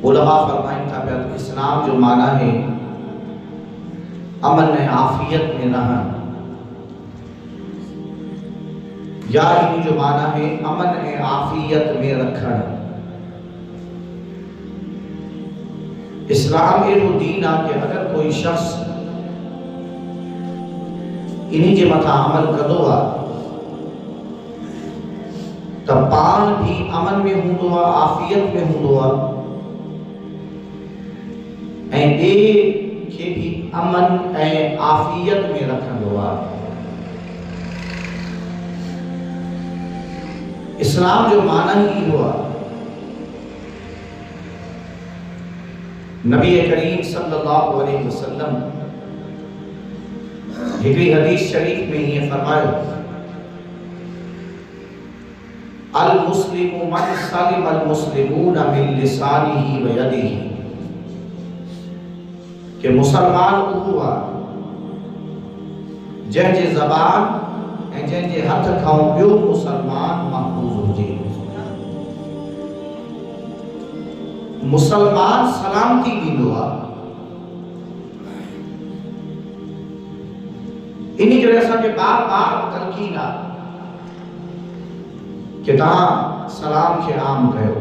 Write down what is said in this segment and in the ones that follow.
उलमा फरमाइन था कि इस्लाम जो माना है अमन आफियत में रहन, या इन जो माना है अमन आफियत में रखण। इस्लाम एड़ो दीन आ कि अगर कोई शख्स इन्हीं के मथा अमल कंदो आ त पान भी अमन में हूंदो आ, आफियत में हूंदो आ, ऐं ॿिए खे भी अमन ऐं आफियत में रखंदो आ। इस्लाम जो माना ही इहो आ। नबी करीम सल्लल्लाहु अलैहि वसल्लम हिकड़ी हदीस शरीफ में ये फरमायो, अल मुस्लिमु मन सलिम अल मुस्लिमून मिन लिसानिही व यदिही, कि मुसलमान उहो आ जंहिंजे ज़बान ऐं जंहिंजे हथ खां ॿियो मुसलमान महफूज़ हुजे। मुसलमान सलामती ॾींदो आ। इन्हीं करे असांखे बार बार तलकीन आ कि तव्हां सलाम खे आम कयो।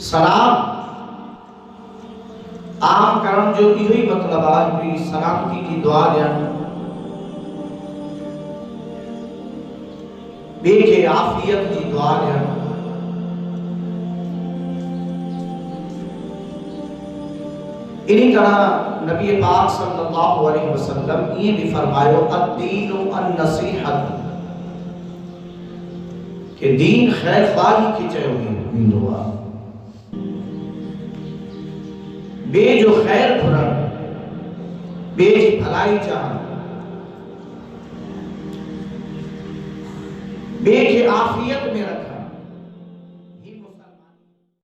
सलाम आम करण जो इहो ही मतलब आहे कि सलामती की दुआ ॾियण, ॿिए खे आफियत जी दुआ ॾियण। इन्हीं तरह नबी पाक सल्लल्लाहु अलैहि वसल्लम ये भी फरमायो, अद्दीनु अन-नसीहत, कि दीन खैर ख़्वाही के चयो वेंदो आ। बे जो खैर घुरण, बे जी भलाई चाहण, बे के आफियत में रखण।